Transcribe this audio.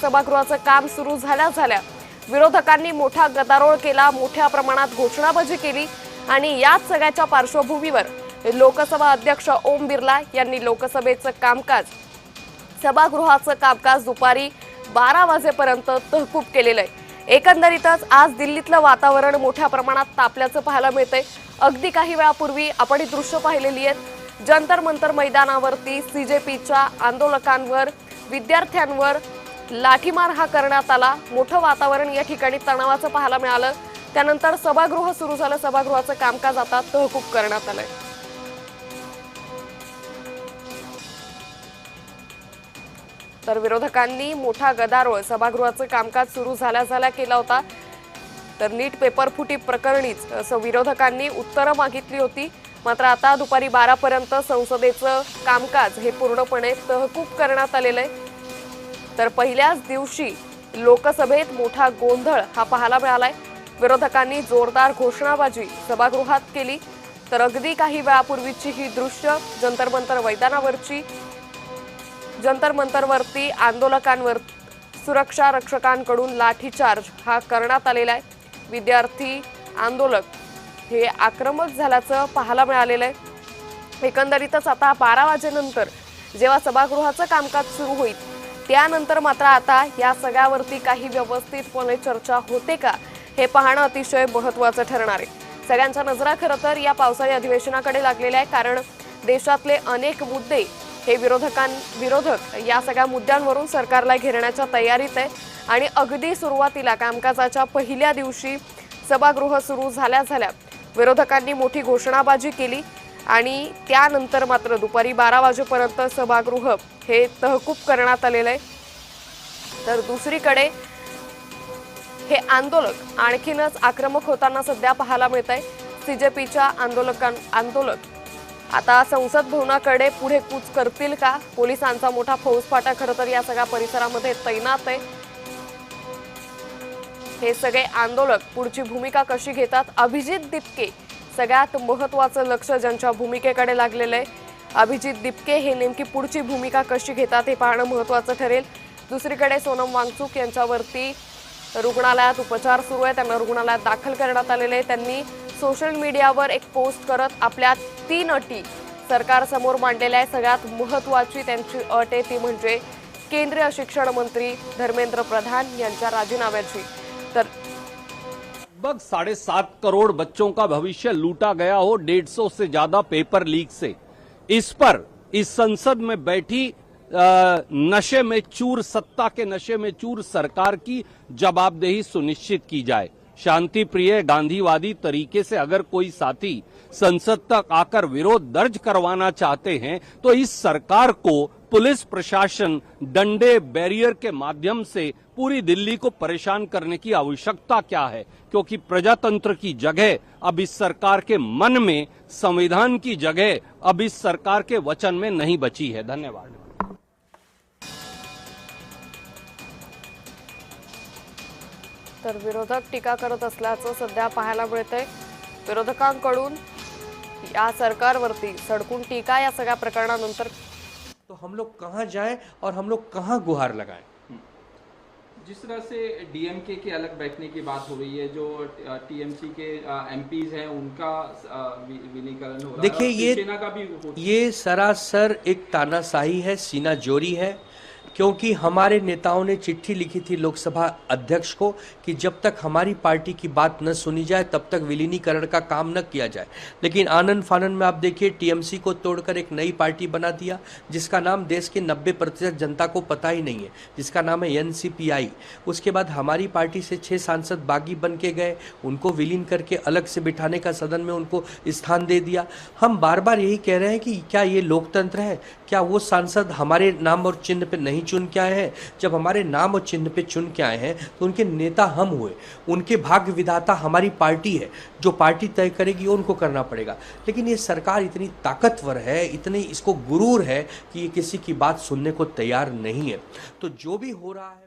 सभागृहाचं काम सुरू झाल्या विरोधकांनी मोठा गदारोळ केला, मोठ्या प्रमाणात घोषणाबाजी केली आणि याच सगळ्याच्या पार्श्वभूमीवर लोकसभा अध्यक्ष ओम बिर्ला यांनी लोकसभेचं कामकाज सभागृहाचं कामकाज दुपारी 12 वाजेपर्यंत तहकूब केलेलं आहे। एकंदरीतच आज दिल्लीतलं वातावरण मोठ्या प्रमाणात तापल्याचं पाहायला मिळतंय। अगदी काही वेळापूर्वी आपण ही दृश्य पाहिलेली आहेत। जंतर मंतर मैदानावरती सीजेपीच्या आंदोलकांवर विद्यार्थ्यांवर लाठीमार हा करण्यात आला। मोठं वातावरण या ठिकाणी तणावाचं पाहायला मिळालं। त्यानंतर सभागृह सुरू झालं। सभागृहाचं कामकाज आता तहकूब करण्यात आलंय। तर विरोधकांनी मोठा गदारोळ सभागृहाचं कामकाज सुरू झाल्या केला होता। तर नीट पेपर फुटी प्रकरणीच विरोधकांनी उत्तरं मागितली होती। मात्र आता दुपारी 12 पर्यंत संसदेचं कामकाज हे पूर्णपणे तहकूब करण्यात आलेलं आहे। तर पहिल्याच दिवशी लोकसभेत मोठा गोंधळ हा पाहायला मिळालाय। विरोधकांनी जोरदार घोषणाबाजी सभागृहात केली। तर अगदी काही वेळापूर्वीची ही दृश्य जंतर मंतर मैदानावरची जंतर मंतरवरती आंदोलकांवर सुरक्षा रक्षकांकडून लाठीचार्ज हा करण्यात आलेला आहे। विद्यार्थी आंदोलक हे आक्रमक झाल्याचं पाहायला मिळालेलं आहे। एकंदरीतच आता 12 वाजेनंतर जेव्हा सभागृहाचं कामकाज सुरू होईल त्यानंतर मात्र आता या सगळ्यावरती काही व्यवस्थितपणे चर्चा होते का हे पाहणं अतिशय महत्त्वाचं ठरणार आहे। सगळ्यांच्या नजरा खरं तर या पावसाळी अधिवेशनाकडे लागलेल्या आहे, कारण देशातले अनेक मुद्दे हे विरोधक या सगळ्या मुद्द्यांवरून सरकारला घेरण्याच्या तयारीत आहे। आणि अगदी सुरुवातीला कामकाजाच्या पहिल्या दिवशी सभागृह सुरू झाल्या विरोधकांनी मोठी घोषणाबाजी केली आणि त्यानंतर मात्र दुपारी 12 वाजेपर्यंत सभागृह हे तहकूब करण्यात आलेलं आहे। तर दुसरीकडे हे आंदोलक आणखीनच आक्रमक होताना सध्या पाहायला मिळत आहे। सीजेपीच्या आंदोलक आता संसद भवनाकडे पुढे कूच करतील का? पोलिसांचा मोठा फौजफाटा खरं तर या सगळ्या परिसरामध्ये तैनात आहे। हे सगळे आंदोलक पुढची भूमिका कशी घेतात? अभिजित दिपके सगळ्यात महत्त्वाचं लक्ष ज्यांच्या भूमिकेकडे लागलेलं आहे। अभिजित दिपके हे नेमकी पुढची भूमिका कशी घेतात हे पाहणं महत्त्वाचं ठरेल। दुसरीकडे सोनम वांगचुक यांच्यावरती रुग्णालयात उपचार सुरू आहे। त्यांना रुग्णालयात दाखल करण्यात आलेले आहे। त्यांनी सोशल मीडियावर एक पोस्ट करत आपल्या 3 अटी सरकारसमोर मांडलेल्या आहे। सगळ्यात महत्त्वाची त्यांची अट आहे ती म्हणजे केंद्रीय शिक्षण मंत्री धर्मेंद्र प्रधान यांच्या राजीनाम्याची। तर लगभग 7.5 करोड़ बच्चों का भविष्य लूटा गया हो 150 से ज्यादा पेपर लीक से, इस पर इस संसद में बैठी नशे में चूर, सत्ता के नशे में चूर सरकार की जवाबदेही सुनिश्चित की जाए। शांति प्रिय गांधीवादी तरीके से अगर कोई साथी संसद तक आकर विरोध दर्ज करवाना चाहते हैं तो इस सरकार को पुलिस प्रशासन डंडे बैरियर के माध्यम से पूरी दिल्ली को परेशान करने की आवश्यकता क्या है? क्योंकि प्रजातंत्र की जगह अब इस सरकार के मन में, संविधान की जगह अब इस सरकार के वचन में नहीं बची है। धन्यवाद। तर विरोधक टीका करत असल्याचं सध्या पाहायला मिळतंय। विरोधकांकडून या सरकारवरती सडकून टीका या सगळ्या प्रकरणानंतर तो हम लोग कहां जाएं और हम लोग कहां गुहार लगाएं? जिस तरह से डीएमके के अलग बैठने की बात हो रही है, जो टीएमसी के एमपीज हैं उनका विलीनीकरण हो रहा है। देखिए ये सरासर एक तानाशाही है, सीनाजोरी है, क्योंकि हमारे नेताओं ने चिट्ठी लिखी थी लोकसभा अध्यक्ष को कि जब तक हमारी पार्टी की बात न सुनी जाए तब तक विलीनीकरण का काम न किया जाए। लेकिन आनन फानन में आप देखिए टीएमसी को तोड़कर एक नई पार्टी बना दिया जिसका नाम देश के 90% जनता को पता ही नहीं है, जिसका नाम है एनसीपीआई। उसके बाद हमारी पार्टी से 6 सांसद बागी बन के गए, उनको विलीन करके अलग से बिठाने का सदन में उनको स्थान दे दिया। हम बार बार यही कह रहे हैं कि क्या ये लोकतंत्र है? क्या वो सांसद हमारे नाम और चिन्ह पे नहीं चुन के आए हैं? जब हमारे नाम और चिन्ह पे चुन के आए हैं तो उनके नेता हम हुए, उनके भाग्य विधाता हमारी पार्टी है। जो पार्टी तय करेगी उनको करना पड़ेगा। लेकिन ये सरकार इतनी ताकतवर है, इतनी इसको गुरूर है कि ये किसी की बात सुनने को तैयार नहीं है। तो जो भी हो रहा है